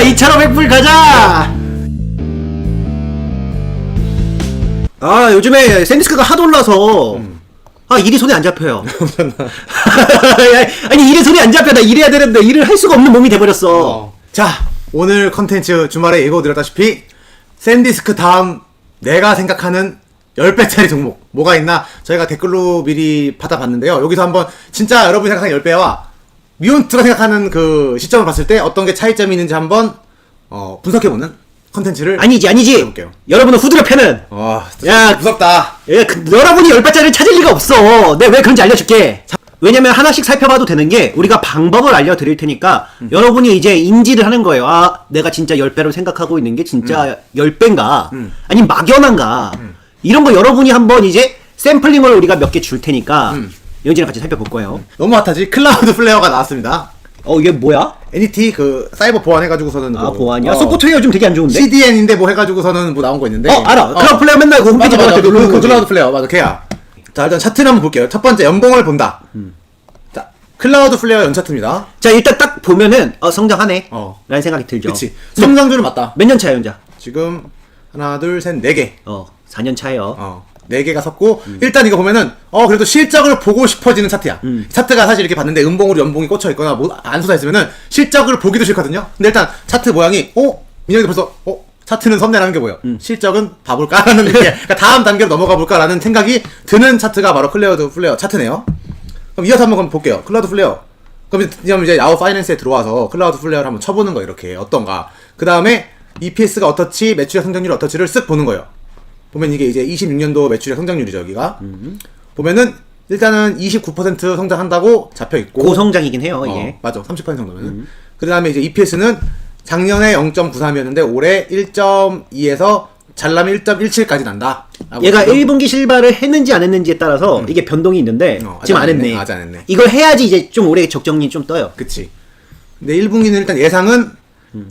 2,500불 가자. 아 요즘에 샌디스크가 하도 올라서 아 일이 손에 안 잡혀요. 아니 일이 손에 안 잡혀. 나 일해야 되는데 일을 할 수가 없는 몸이 돼버렸어. 자, 오늘 컨텐츠 주말에 예고드렸다시피 샌디스크 다음 내가 생각하는 10배짜리 종목 뭐가 있나 저희가 댓글로 미리 받아봤는데요. 여기서 한번 진짜 여러분이 생각하는 10배와 미온트가 생각하는 그 시점을 봤을 때 어떤 게 차이점이 있는지 한번 분석해보는 컨텐츠를 아니지 해볼게요. 여러분은 후드려 패는 야 무섭다. 여러분이 10배짜리를 찾을 리가 없어. 내가 왜 그런지 알려줄게. 왜냐면 하나씩 살펴봐도 되는 게 우리가 방법을 알려드릴 테니까 여러분이 이제 인지를 하는 거예요. 아 내가 진짜 10배로 생각하고 있는 게 진짜 10배인가 아니면 막연한가 이런 거 여러분이 한번 이제 샘플링을 우리가 몇 개 줄 테니까 영진이랑 같이 살펴볼 거예요. 너무 핫하지? 클라우드 플레어가 나왔습니다. 이게 뭐야? NET 그 사이버 보완해가지고서는 보완이야? 서포트웨어 요즘 되게 안 좋은데? CDN인데 뭐 해가지고서는 뭐 나온 거 있는데 알아. 클라우드 플레어 맨날 그 홈페이지 맞아, 들어갈 때 누르는 거지. 클라우드 플레어 맞아 걔야. 자 일단 차트를 한번 볼게요. 첫 번째 연봉을 본다. 자 클라우드 플레어 연차트입니다. 자 일단 딱 보면은 성장하네 라는 생각이 들죠. 그치. 성장률은 맞다. 몇 년 차야 현자? 지금 하나 둘 셋 4개 4년 차예요. 4개가 섰고 일단 이거 보면은 그래도 실적을 보고 싶어지는 차트야. 차트가 사실 이렇게 봤는데 음봉으로 연봉이 꽂혀 있거나 뭐 안 쏟아있으면은 실적을 보기도 싫거든요. 근데 일단 차트 모양이 민혁이도 벌써 차트는 섭내라는 게 뭐예요? 실적은 봐볼까라는 게 그러니까 다음 단계로 넘어가 볼까라는 생각이 드는 차트가 바로 클라우드 플레어 차트네요. 그럼 이어서 한번 볼게요. 클라우드 플레어. 그럼 이제 야후 파이낸스에 들어와서 클라우드 플레어를 한번 쳐보는 거 이렇게 어떤가. 그 다음에 EPS가 어떻지, 매출의 성장률이 어떻지를 쓱 보는 거예요. 보면 이게 이제 26년도 매출의 성장률이죠, 여기가. 보면은 일단은 29% 성장한다고 잡혀 있고. 고성장이긴 해요, 이게. 맞아. 30% 정도면. 그 다음에 이제 EPS는 작년에 0.93이었는데 올해 1.2에서 잘나면 1.17까지 난다. 얘가 1분기 실바를 했는지 안 했는지에 따라서 이게 변동이 있는데 지금 안 했네. 아직 안 했네. 이걸 해야지 이제 좀 올해 적정률이 좀 떠요. 그치. 근데 1분기는 일단 예상은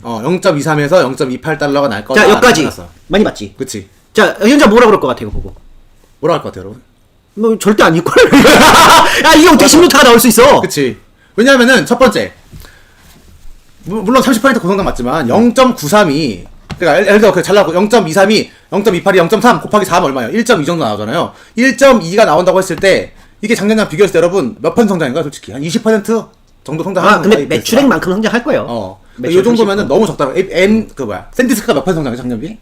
0.23에서 0.28달러가 날 거다. 자, 여기까지. 많이 맞지? 그치. 자, 현자 뭐라 그럴 것 같아, 이거 보고. 뭐라 할 것 같아요, 여러분? 뭐, 절대 아닐걸? 야, 이게 어떻게 16타가 나올 수 있어? 그치. 왜냐면은, 첫 번째. 물론 30% 고성장 맞지만, 0.93이, 그니까, 예를 들어, 잘 나오고, 0.23이, 0.28이 0.3 곱하기 4하면 얼마예요? 1.2 정도 나오잖아요. 1.2가 나온다고 했을 때, 이게 작년이랑 비교했을 때 여러분, 몇 % 성장인가요, 솔직히? 한 20% 정도 성장하는 근데 매출액만큼 성장할 거예요. 이 정도면은 너무 적다고. 샌디스크가 몇 % 성장해, 작년 비해?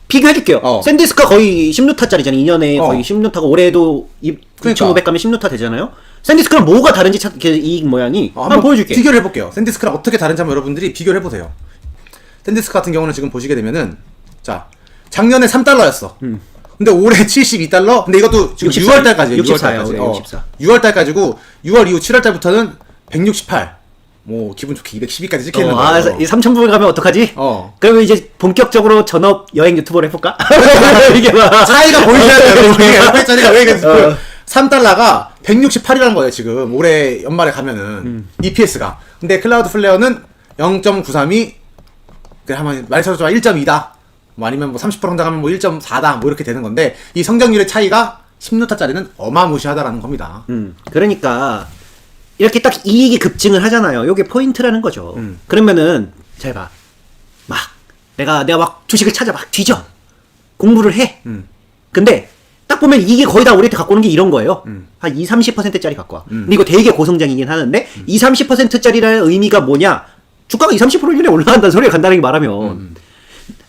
비교해줄게요. 샌디스크가 거의 16타짜리잖아. 2년에 거의 16타가 올해도 2,500 가면 16타 되잖아요. 샌디스크랑 뭐가 다른지 이익 모양이 한번 보여줄게. 비교를 해볼게요. 샌디스크랑 어떻게 다른지 한번 여러분들이 비교를 해보세요. 샌디스크 같은 경우는 지금 보시게 되면은 자 작년에 3달러였어. 근데 올해 72달러. 근데 이것도 지금 6월달까지예요. 64요. 6월달까지고 6월 이후 7월달부터는 168. 뭐 기분 좋게 212까지 찍혀있는 거예요. 3,000불 가면 어떡하지? 그러면 이제 본격적으로 전업 여행 유튜버를 해볼까? 이게 차이가 보이셔야 돼요. 10배짜리가 왜 이게 3달러가 168이라는 거예요 지금 올해 연말에 가면은 EPS가. 근데 클라우드 플레어는 0.93이 한번 말이 쳐서 1.2다 뭐 아니면 뭐 30% 성장하면 뭐 1.4다 뭐 이렇게 되는 건데 이 성장률의 차이가 16타짜리는 어마무시하다라는 겁니다. 그러니까 이렇게 딱 이익이 급증을 하잖아요. 요게 포인트라는 거죠. 그러면은 잘 봐. 내가 막 주식을 찾아 막 뒤져. 공부를 해. 근데 딱 보면 이게 거의 다 우리한테 갖고 오는 게 이런 거예요. 한 20-30%짜리 갖고 와. 근데 이거 되게 고성장이긴 하는데 20-30%짜리라는 의미가 뭐냐? 주가가 20-30%를 올라간다는 소리를 간단하게 말하면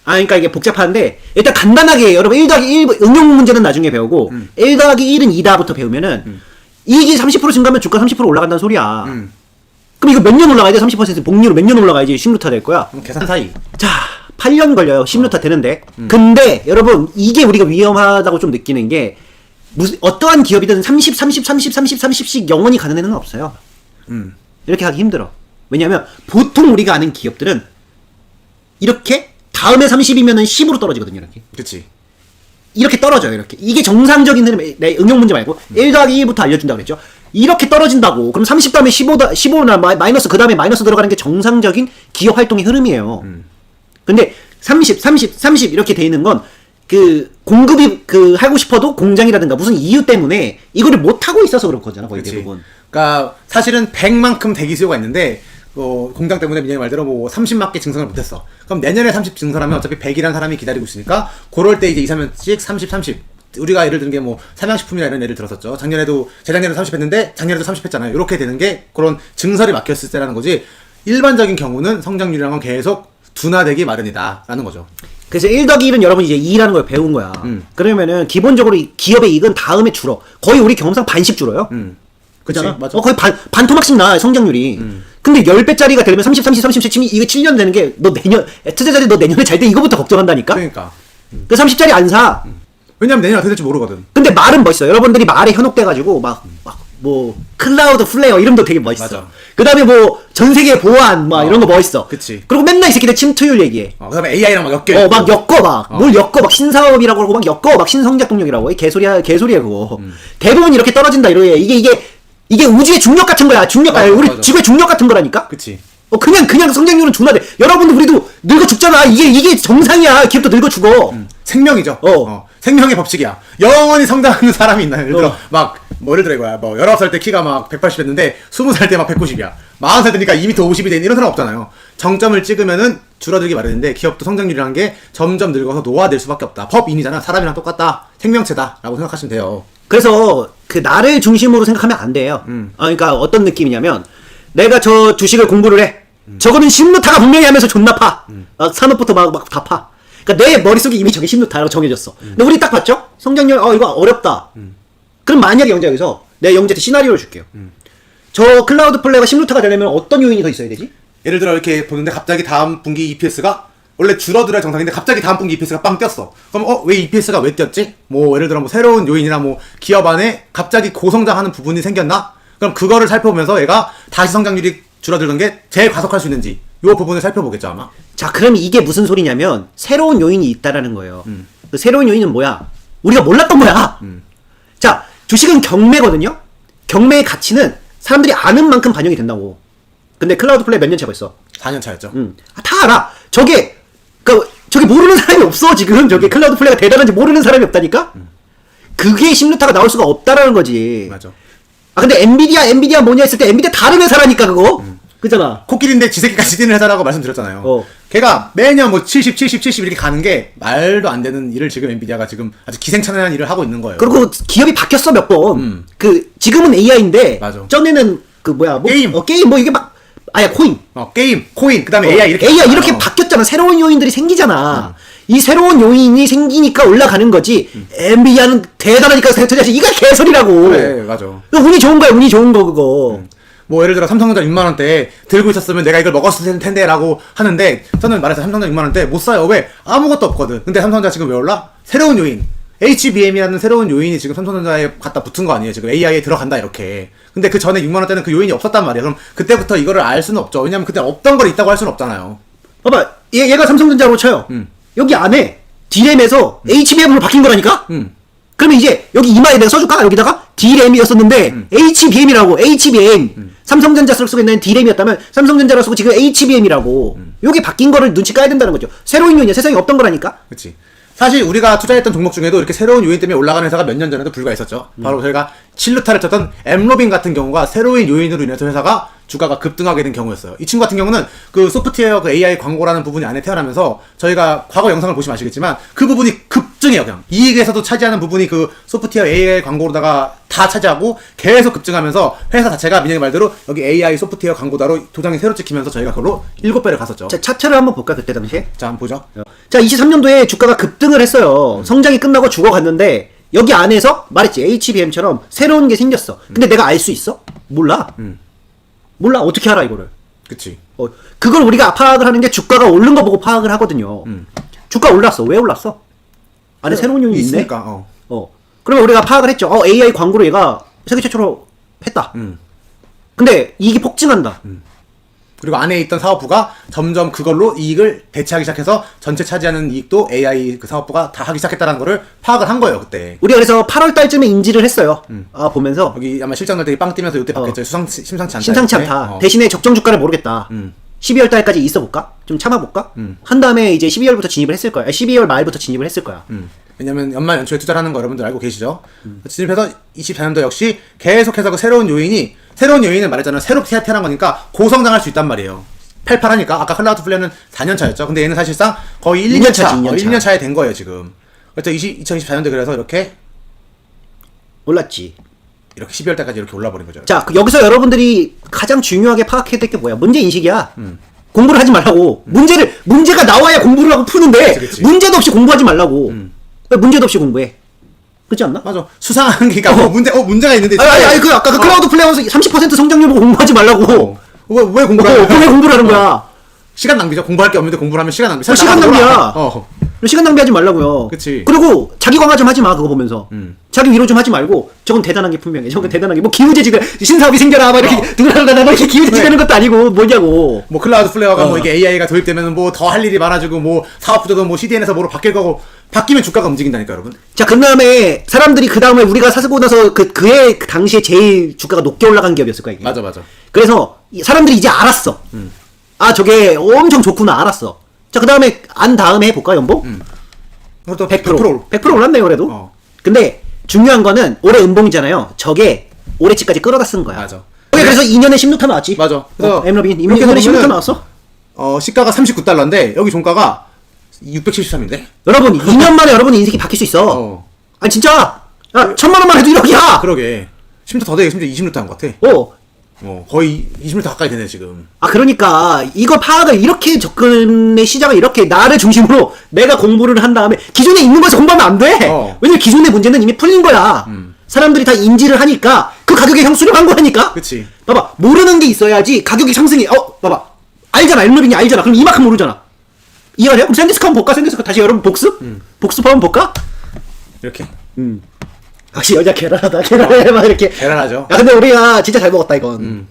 그러니까 이게 복잡한데 일단 간단하게 여러분 1 더하기 1 응용 문제는 나중에 배우고 1 더하기 1은 2다부터 배우면은 이익이 30% 증가하면 주가 30% 올라간다는 소리야. 그럼 이거 몇 년 올라가야 돼? 30% 복리로 몇 년 올라가야지 16타 될 거야? 계산 사이. 자, 8년 걸려요. 16타 되는데. 근데 여러분 이게 우리가 위험하다고 좀 느끼는 게 어떠한 기업이든 30, 30, 30, 30, 30씩 영원히 가는 애는 없어요. 이렇게 하기 힘들어. 왜냐면 보통 우리가 아는 기업들은 이렇게 다음에 30이면은 10으로 떨어지거든요. 이렇게. 그치. 이렇게 떨어져요. 이렇게. 이게 정상적인 흐름. 내 응용 문제 말고 1 더하기 1부터 알려준다고 그랬죠. 이렇게 떨어진다고. 그럼 30 다음에 15나 마이너스 그 다음에 마이너스 들어가는 게 정상적인 기업 활동의 흐름이에요. 근데 30 이렇게 돼 있는 건 그 공급이 하고 싶어도 공장이라든가 무슨 이유 때문에 이거를 못 하고 있어서 그런 거잖아. 거의 그치. 대부분. 그러니까 사실은 100만큼 대기 수요가 있는데 공장 때문에 민영이 말대로 뭐 30만 개 증설을 못했어. 그럼 내년에 30 증설하면 어차피 100이라는 사람이 기다리고 있으니까 그럴 때 이제 2, 3년씩 30, 30. 우리가 예를 드는 게 뭐 삼양식품이나 이런 예를 들었었죠. 재작년에도 30 했는데 작년에도 30 했잖아요. 이렇게 되는 게 그런 증설이 막혔을 때라는 거지. 일반적인 경우는 성장률이라는 건 계속 둔화되기 마련이다라는 거죠. 그래서 1+1은 여러분 이제 2라는 걸 배운 거야. 그러면은 기본적으로 기업의 이익은 다음에 줄어. 거의 우리 경험상 반씩 줄어요. 그잖아. 맞아. 거의 반 토막씩 나 성장률이. 근데 10배짜리가 되려면 30, 30, 30 치면 이거 7년 되는 게 너 투자자들이 너 내년에 잘 돼 이거부터 걱정한다니까. 그러니까. 그 30짜리 안 사. 왜냐면 내년 어떻게 될지 모르거든. 근데 말은 멋있어. 여러분들이 말에 현혹돼가지고 뭐 클라우드 플레이어 이름도 되게 멋있어. 맞아. 그 다음에 뭐 전 세계 보안 이런 거 멋있어. 그치. 그리고 맨날 이 새끼들 침투율 얘기해. 그 다음에 AI랑 막 엮여. 막 엮어 뭘 엮어 신사업이라고 하고 막 엮어 신성작동력이라고 이 개소리야 그거. 대부분 이렇게 떨어진다 이러게 이게 우주의 중력 같은 거야. 우리 맞아. 지구의 중력 같은 거라니까. 그치. 그냥 성장률은 둔화돼. 여러분들 우리도 늙어 죽잖아. 이게 정상이야. 기업도 늙어 죽어. 생명이죠. 생명의 법칙이야. 영원히 성장하는 사람이 있나요? 예를 들어 예를 들어 이거야. 19살 때 키가 막 180 했는데 20살 때 막 190이야. 40살 되니까 2m 50이 되는 이런 사람 없잖아요. 정점을 찍으면은 줄어들기 마련인데 기업도 성장률이라는 게 점점 늙어서 노화될 수밖에 없다. 법인이잖아. 사람이랑 똑같다. 생명체다라고 생각하시면 돼요. 그래서 그 나를 중심으로 생각하면 안 돼요. 그러니까 어떤 느낌이냐면 내가 저 주식을 공부를 해. 저거는 신루타가 분명히 하면서 존나 파. 산업부터 막 다 파. 그러니까 내 머릿속에 이미 저게 신루타라고 정해졌어. 근데 우리 딱 봤죠? 성장률 이거 어렵다. 그럼 만약에 영재 여기서 내가 영재한테 시나리오를 줄게요. 저 클라우드 플레이가 신루타가 되려면 어떤 요인이 더 있어야 되지? 예를 들어 이렇게 보는데 갑자기 다음 분기 EPS가 원래 줄어들어야 정상인데 갑자기 다음 분기 EPS가 빵 뛰었어. 그럼 왜 EPS가 왜 뛰었지? 뭐 예를 들어 뭐 새로운 요인이나 뭐 기업 안에 갑자기 고성장하는 부분이 생겼나? 그럼 그거를 살펴보면서 얘가 다시 성장률이 줄어들던 게 제일 가속할 수 있는지 요 부분을 살펴보겠죠 아마. 자, 그럼 이게 무슨 소리냐면 새로운 요인이 있다라는 거예요. 그 새로운 요인은 뭐야? 우리가 몰랐던 거야. 자, 주식은 경매거든요. 경매의 가치는 사람들이 아는 만큼 반영이 된다고. 근데 클라우드 플레이 몇 년 차고 있어? 4년 차였죠. 다 알아. 저게 모르는 사람이 없어 지금. 저게 클라우드 플레이가 대단한지 모르는 사람이 없다니까. 그게 신루타가 나올 수가 없다라는 거지. 맞아. 근데 엔비디아 뭐냐 했을 때 엔비디아 다른 회사라니까 그거. 그잖아. 코끼리인데 지새끼까지 뛰는 회사라고 말씀드렸잖아요. 걔가 매년 뭐 70 이렇게 가는 게 말도 안 되는 일을 지금 엔비디아가 지금 아주 기생천외한 일을 하고 있는 거예요. 그리고 기업이 바뀌었어 몇 번. 지금은 AI인데 맞아. 전에는 게임 뭐 이게 코인. 게임, 코인, 그 다음에 AI 이렇게 바뀌었잖아. 새로운 요인들이 생기잖아. 이 새로운 요인이 생기니까 올라가는 거지. 엔비디아는 대단하니까 투자지. 이거 개소리라고. 그래, 맞아. 운이 좋은 거야, 운이 좋은 거 그거. 뭐 예를 들어 삼성전자 6만원대 들고 있었으면 내가 이걸 먹었을 텐데 라고 하는데 저는 말해서 삼성전자 6만원대 못 사요. 왜? 아무것도 없거든. 근데 삼성전자 지금 왜 올라? 새로운 요인 HBM이라는 새로운 요인이 지금 삼성전자에 갖다 붙은 거 아니에요. 지금 AI에 들어간다 이렇게. 근데 그 전에 6만원대는 그 요인이 없었단 말이에요. 그럼 그때부터 이거를 알 수는 없죠. 왜냐면 그때 없던 걸 있다고 할 수는 없잖아요. 봐봐, 얘가 삼성전자로 쳐요. 여기 안에 D램에서 HBM으로 바뀐 거라니까? 그러면 이제 여기 이마에 내가 써줄까? 여기다가 D램이었었는데 HBM이라고. HBM. 삼성전자 쓰고 있는 D램이었다면 삼성전자로 쓰고 지금 HBM이라고. 요게 바뀐 거를 눈치 까야 된다는 거죠. 새로운 요인이야. 세상에 없던 거라니까? 그치. 사실 우리가 투자했던 종목 중에도 이렇게 새로운 요인 때문에 올라가는 회사가 몇 년 전에도 불과했었죠. 바로 저희가 실루타를 쳤던 엠로빈 같은 경우가 새로운 요인으로 인해서 회사가 주가가 급등하게 된 경우였어요. 이 친구 같은 경우는 그 소프트웨어 그 AI 광고라는 부분이 안에 태어나면서 저희가 과거 영상을 보시면 아시겠지만 그 부분이 급증해요. 그냥 이익에서도 차지하는 부분이 그 소프트웨어 AI 광고로다가 다 차지하고 계속 급증하면서 회사 자체가 민영이 말대로 여기 AI 소프트웨어 광고다로 도장이 새로 찍히면서 저희가 그걸로 7배를 갔었죠. 자, 차트를 한번 볼까 그때 당시에? 자, 한번 보죠. 자, 23년도에 주가가 급등을 했어요. 성장이 끝나고 죽어갔는데 여기 안에서 말했지. HBM처럼 새로운 게 생겼어. 근데 내가 알 수 있어? 몰라. 몰라. 어떻게 알아 이거를? 그치. 그걸 우리가 파악을 하는 게 주가가 오른 거 보고 파악을 하거든요. 주가 올랐어. 왜 올랐어? 안에 새로운 요인이 있네. 있으니까. 그러면 우리가 파악을 했죠. AI 광고로 얘가 세계 최초로 했다. 근데 이익이 폭증한다. 그리고 안에 있던 사업부가 점점 그걸로 이익을 배치하기 시작해서 전체 차지하는 이익도 AI 그 사업부가 다 하기 시작했다는 거를 파악을 한 거예요, 그때. 우리가 그래서 8월 달쯤에 인지를 했어요. 보면서. 여기 아마 실적 날때 빵 뛰면서 이때 봤겠죠. 심상치 않다. 심상치 않다. 대신에 적정 주가를 모르겠다. 12월 달까지 있어 볼까? 좀 참아 볼까? 한 다음에 이제 12월부터 진입을 했을 거야. 12월 말부터 진입을 했을 거야. 왜냐면 연말 연초에 투자를 하는 거 여러분들 알고 계시죠? 진입해서 24년도 역시 계속해서 그 새로운 요인은 말했잖아요. 새롭게 태어난 거니까 고성장할 수 있단 말이에요. 88하니까 아까 클라우드 플레이는 4년 차였죠. 근데 얘는 사실상 거의 1, 2년 차, 1년 차에 된 거예요, 지금. 그래서 2024년도 그래서 이렇게 올랐지. 이렇게 12월 달까지 이렇게 올라버린 거죠. 자, 여기서 여러분들이 가장 중요하게 파악해야 될 게 뭐야? 문제 인식이야. 공부를 하지 말라고. 문제가 나와야 공부를 하고 푸는데, 그치. 문제도 없이 공부하지 말라고. 왜 문제도 없이 공부해? 그렇지 않나? 맞아. 수상한 게, 문제가 있는데. 아까 그 클라우드 플레이어에서 30% 성장률 보고 공부하지 말라고. 왜 공부를 하는 왜 공부를 하는 거야? 시간 낭비죠. 공부할 게 없는데 공부를 하면 시간 낭비. 시간 낭비야. 어. 시간 낭비하지 말라고요. 그치. 그리고 자기 강화 좀 하지 마, 그거 보면서. 자기 위로 좀 하지 말고, 저건 대단한 게 분명해. 저건 대단한 게, 뭐 기우제지가, 신사업이 생겨라, 막 이렇게, 누구나 뭐 이렇게 기우제지 되는 것도 아니고, 뭐냐고. 뭐 클라우드 플레이어가 뭐 이게 AI가 도입되면 뭐 더 할 일이 많아지고 뭐 사업 구조도 뭐 CDN에서 뭐로 바뀔 거고 바뀌면 주가가 움직인다니까 여러분. 자, 그 다음에 사람들이 그 다음에 우리가 사고 나서 그의 당시에 제일 주가가 높게 올라간 기업이었을 거야, 이게. 맞아. 그래서 사람들이 이제 알았어. 아, 저게 엄청 좋구나, 알았어. 자, 그 다음에, 다음에 해볼까, 연봉? 그것도 100% 올랐네요, 그래도. 어. 근데 중요한 거는 올해 은봉이잖아요. 저게 올해치까지 끌어다 쓴 거야. 맞아. 저게 그래서 2년에 16타 나왔지. 맞아. 그래서 엠러빈 이렇게 2년에 보면은 16타 나왔어? 시가가 39달러인데 여기 종가가 673인데. 여러분, 2년 만에 여러분의 인생이 바뀔 수 있어. 아니, 진짜. 야, 1,000만원만 해도 1억이야. 그러게. 심지어 더 되게 심지어 20루트 한 것 같아. 거의 20루트 가까이 되네 지금. 아, 그러니까 이거 파악을 이렇게 접근의 시작을 이렇게 나를 중심으로 내가 공부를 한 다음에 기존에 있는 거에서 공부하면 안 돼. 왜냐면 기존의 문제는 이미 풀린 거야. 사람들이 다 인지를 하니까 그 가격에 형 수렴한 거라니까. 그치. 봐봐, 모르는 게 있어야지 가격이 상승이. 봐봐, 알잖아, 엘르빈이 알잖아. 그럼 이만큼 모르잖아. 이해가 돼요? 그럼 샌디스크 한번 볼까? 샌디스크 다시 여러분 복습? 복습 한번 볼까? 이렇게. 역시 여자 계란하다, 계란해 막 이렇게. 계란하죠. 야, 근데 우리가 진짜 잘 먹었다 이건.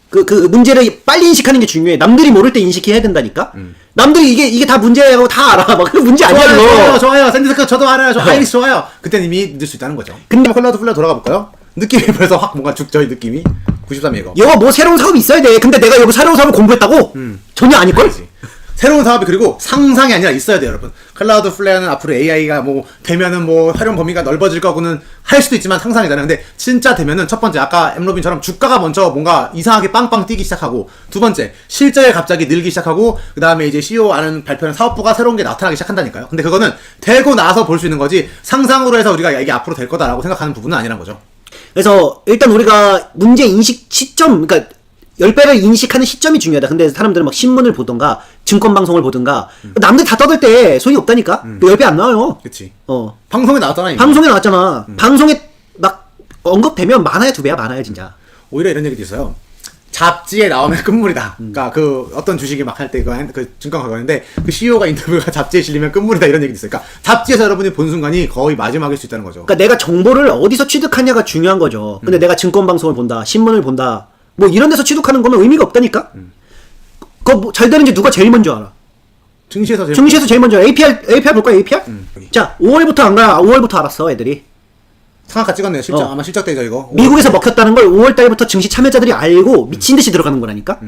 그 문제를 빨리 인식하는 게 중요해. 남들이 모를 때 인식해야 된다니까. 남들이 이게 다 문제라고 다 알아. 막 그 문제 아니야 이거. 좋아요. 샌디스크 저도 알아요. 저 아이리스 좋아요. 그때는 이미 늦을 수 있다는 거죠. 근데 클라우드 플레이어 돌아가 볼까요? 느낌이 벌써 확 뭔가 죽죠 이 느낌이. 93 이거. 여거 뭐 새로운 사업이 있어야 돼. 근데 내가 여기 새로운 사업을 공부했다고? 전혀 아닐걸? 아니지. 새로운 사업이 그리고 상상이 아니라 있어야 돼요, 여러분. 클라우드 플레이어는 앞으로 AI가 뭐 되면은 뭐 활용 범위가 넓어질 거고는 할 수도 있지만 상상이잖아요. 근데 진짜 되면은 첫 번째 아까 엠로빈처럼 주가가 먼저 뭔가 이상하게 빵빵 뛰기 시작하고 두 번째 실적이 갑자기 늘기 시작하고 그 다음에 이제 CEO 아는 발표는 사업부가 새로운 게 나타나기 시작한다니까요. 근데 그거는 되고 나서 볼 수 있는 거지 상상으로 해서 우리가 이게 앞으로 될 거다라고 생각하는 부분은 아니란 거죠. 그래서 일단 우리가 문제 인식 시점, 그러니까 10배를 인식하는 시점이 중요하다. 근데 사람들은 막 신문을 보던가 증권 방송을 보던가 남들 다 떠들 때 소용이 없다니까. 10배 안 나와요. 그치. 방송에 나왔잖아. 이미. 방송에 나왔잖아. 방송에 막 언급되면 많아야 2배야, 많아야 진짜. 오히려 이런 얘기도 있어요. 잡지에 나오면 끝물이다. 그러니까 그 어떤 주식이 막 할 때 그 증권 가거는데 그 CEO가 인터뷰가 잡지에 실리면 끝물이다 이런 얘기도 있어요. 그러니까 잡지에서 여러분이 본 순간이 거의 마지막일 수 있다는 거죠. 그러니까 내가 정보를 어디서 취득하냐가 중요한 거죠. 근데 내가 증권 방송을 본다, 신문을 본다, 뭐 이런 데서 취득하는 거면 의미가 없다니까. 그거 뭐 잘 되는지 누가 제일 먼저 알아? 증시에서 제일 먼저 APR 볼까요? APR? 자, 5월부터 안 가요. 5월부터 알았어, 애들이. 상한가 찍었네요. 실적 아마 실적 데이터 이거. 미국에서 먹혔다는 걸 5월 달부터 증시 참여자들이 알고 미친 듯이 들어가는 거라니까.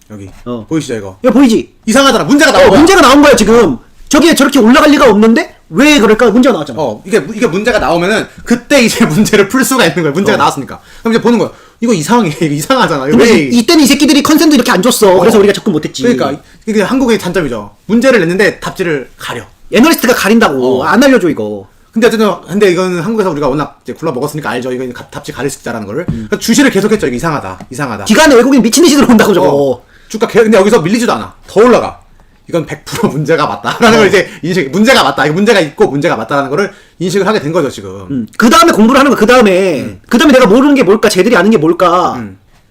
여기 보이시죠 이거? 이거 보이지? 이상하잖아. 문제가 나온 거야. 문제가 나온 거야 지금. 저게 저렇게 올라갈 리가 없는데 왜 그럴까? 문제가 나왔잖아. 이게 문제가 나오면은 그때 이제 문제를 풀 수가 있는 거야. 문제가 나왔으니까. 그럼 이제 보는 거야. 이거 이상해. 이거 이상하잖아. 근데 왜? 이때는 이 새끼들이 컨센도 이렇게 안 줬어. 그래서 우리가 접근 못했지. 그러니까 이게 한국의 단점이죠. 문제를 냈는데 답지를 가려. 애널리스트가 가린다고. 안 알려줘 이거. 근데 어쨌든 근데 이거는 한국에서 우리가 워낙 이제 굴러 먹었으니까 알죠. 이거 답지 가릴 수 있다라는 거를. 그러니까 주시를 계속했죠. 이거 이상하다. 기간에 외국인 미친 듯이 들어온다고 저거. 주가 근데 여기서 밀리지도 않아. 더 올라가. 이건 100% 문제가 맞다라는 걸 이제 문제가 맞다. 이거 문제가 있고 문제가 맞다라는 거를 인식을 하게 된 거죠 지금. 그 다음에 공부를 하는 거. 그 다음에 내가 모르는 게 뭘까? 쟤들이 아는 게 뭘까?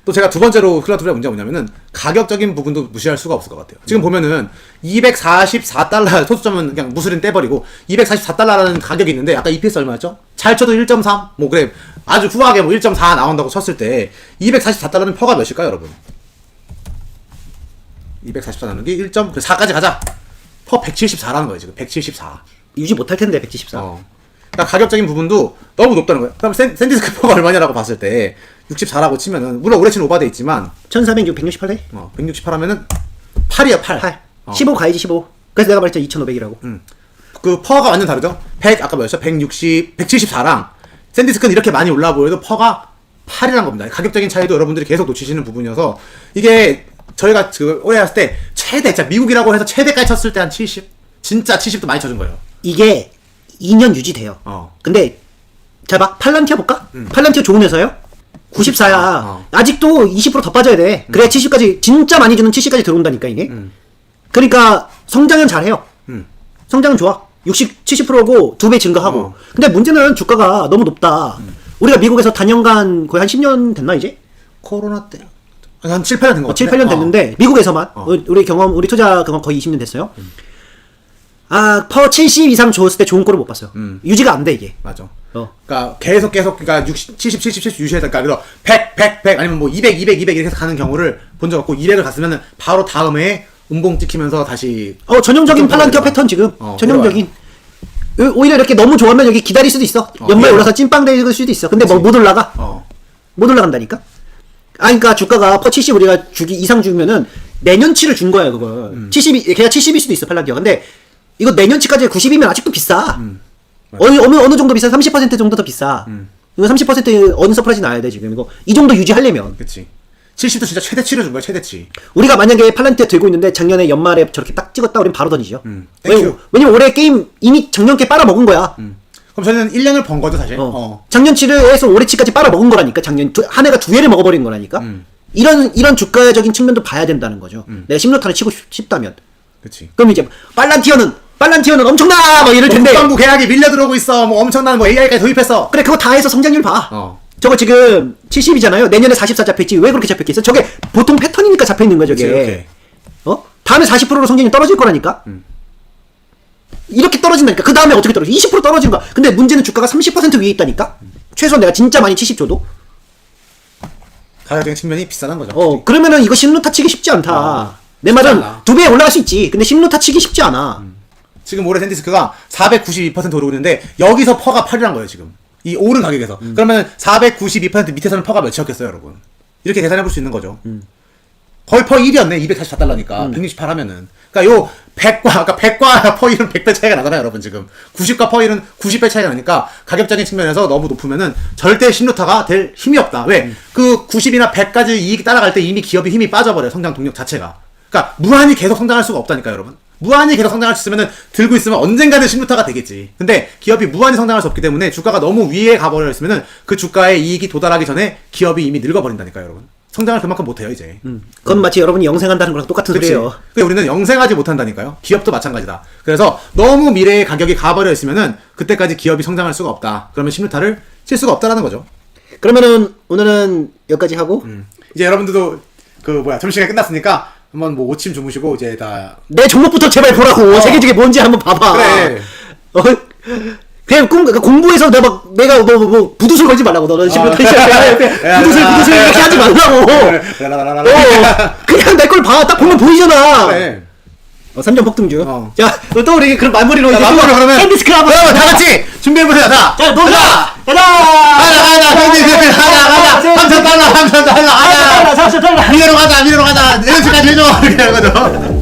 또 제가 두 번째로 클라우드 플레이어 문제가 뭐냐면은 가격적인 부분도 무시할 수가 없을 것 같아요. 지금 보면은 244달러 소수점은 그냥 무술인 떼버리고 244달러라는 가격이 있는데 아까 EPS 얼마였죠? 잘 쳐도 1.3? 뭐 그래 아주 후하게 뭐 1.4 나온다고 쳤을 때 244달러는 퍼가 몇일까요 여러분? 244 나누기 1.4까지 가자. 퍼 174라는 거예요 지금. 174. 유지 못할 텐데 174. 그러니까 가격적인 부분도 너무 높다는 거예요. 그럼 샌디스크 퍼가 얼마냐라고 봤을 때 64라고 치면은 물론 올해치는 오바돼 있지만 1400, 168래? 168 하면은 8이야 8. 15 가야지 15. 그래서 내가 말했잖아 2500이라고. 그 퍼가 완전 다르죠. 100 아까 뭐였죠? 160, 174랑 샌디스크는 이렇게 많이 올라 보여도 퍼가 8이란 겁니다. 가격적인 차이도 여러분들이 계속 놓치시는 부분이어서 이게 저희가 그 올해 했을 때 최대 진짜 미국이라고 해서 최대까지 쳤을 때 한 70, 진짜 70도 많이 쳐준 거예요. 이게 2년 유지돼요. 근데 자 봐, 팔란티어 볼까? 팔란티어 좋은 회사요? 94야. 아직도 20%더 빠져야 돼. 그래야 70까지 진짜 많이 주는 70까지 들어온다니까 이게. 그러니까 성장은 잘해요. 성장은 좋아. 60, 70%고 2배 증가하고. 근데 문제는 주가가 너무 높다. 우리가 미국에서 단연간 거의 한 10년 됐나 이제? 코로나 때 한 7, 8년 된 거 같은데. 7, 8년 됐는데 미국에서만 우리 경험, 우리 투자 경험 거의 20년 됐어요. 퍼 70 이상 줬을 때 좋은 꼴을 못 봤어요. 유지가 안 돼 이게. 맞아. 그러니까 계속 그러니까 60, 70, 70 유지해야 될까. 그래서 100, 100, 100 아니면 뭐 200, 200, 200 이렇게 해서 가는 경우를 본 적 없고 200을 갔으면은 바로 다음에 운봉 찍히면서 다시 전형적인 팔란티어 패턴 지금. 전형적인. 오히려 이렇게 너무 좋아하면 여기 기다릴 수도 있어. 연말 올라서 찐빵 될 수도 있어. 근데 뭐 못 올라가. 못 올라간다니까. 그러니까 주가가 퍼 70 우리가 이상 주면은 내년치를 준 거야 그걸. 70이 걔가 70일 수도 있어 팔란티어. 근데 이거 내년치까지 90이면 아직도 비싸. 어느 정도 비싸? 30% 정도 더 비싸. 이거 30% 언서프라이즈 나야 돼 지금 이거 이 정도 유지하려면. 그치. 70도 진짜 최대치를 준 거야 최대치. 우리가 만약에 팔란티어 들고 있는데 작년에 연말에 저렇게 딱 찍었다 우린 바로 던지죠. 땡큐. 왜냐면 올해 게임 이미 작년께 빨아먹은 거야. 그럼 저는 1년을 번 거죠 사실. 작년치를 해서 올해치까지 빨아먹은 거라니까. 한 해가 2해를 먹어버린 거라니까. 이런 주가적인 측면도 봐야 된다는 거죠. 내가 10루타를 치고 싶다면. 그치. 그럼 이제 팔란티어는 엄청나 뭐 이럴 텐데. 국방부 계약이 밀려 들어오고 있어. 뭐 엄청난 뭐 AI까지 도입했어. 그래 그거 다 해서 성장률 봐. 저거 지금 70이잖아요. 내년에 44 잡혔지. 왜 그렇게 잡혔겠어? 저게 보통 패턴이니까 잡혀있는 거죠, 저게. 다음에 40%로 성장이 떨어질 거라니까? 이렇게 떨어진다니까. 그 다음에 어떻게 떨어져? 20% 떨어지는 거야. 근데 문제는 주가가 30% 위에 있다니까? 최소한 내가 진짜 많이 70 줘도? 가격적인 측면이 비싸다는 거죠. 그러면은 이거 10루타 치기 쉽지 않다. 내 말은 않아. 2배에 올라갈 수 있지. 근데 10루타 치기 쉽지 않아. 지금 올해 샌디스크가 492% 오르고 있는데 여기서 퍼가 8이란 거예요 지금. 이 오른 가격에서. 그러면 492% 밑에서는 퍼가 몇이었겠어요 여러분. 이렇게 계산해 볼 수 있는 거죠. 거의 퍼 1이었네. 244달러니까 168 하면은. 그러니까 요 100과 아까 100과 퍼 1은 100배 차이가 나잖아요 여러분 지금. 90과 퍼 1은 90배 차이가 나니까 가격적인 측면에서 너무 높으면은 절대 10루타가 될 힘이 없다. 왜? 그 90이나 100까지 이익이 따라갈 때 이미 기업의 힘이 빠져버려요. 성장 동력 자체가. 그러니까 무한히 계속 성장할 수가 없다니까 여러분. 무한히 계속 성장할 수 있으면은 들고 있으면 언젠가는 10루타가 되겠지. 근데 기업이 무한히 성장할 수 없기 때문에 주가가 너무 위에 가버려 있으면은 그 주가의 이익이 도달하기 전에 기업이 이미 늙어버린다니까요 여러분. 성장을 그만큼 못해요 이제. 그건 마치 여러분이 영생한다는 거랑 똑같은 그치? 소리예요. 그러니까 우리는 영생하지 못한다니까요. 기업도 마찬가지다. 그래서 너무 미래의 가격이 가버려 있으면은 그때까지 기업이 성장할 수가 없다. 그러면 10루타를 칠 수가 없다라는 거죠. 그러면은 오늘은 여기까지 하고 이제 여러분들도 점심시간이 끝났으니까 한번 뭐 오침 주무시고 이제 다 내 종목부터 제발 보라고. 세계적이 뭔지 한번 봐봐. 그래. 그냥 공부해서 내가 뭐 부두술 걸지 말라고. 너는 지금 부두술 이렇게 하지 말라고. 그냥 내 걸 봐. 딱 보면 보이잖아. 그래. 3점 폭등주. 자, 또 우리 그럼 마무리로 이제 마무리로 그러면 샌디스크 한번 다 같이 준비해보세요. 자, 자, 가자. 가자. 3,000달러. 달러. 미래로 가자. 내년치까지 해줘. 이렇게 하거든.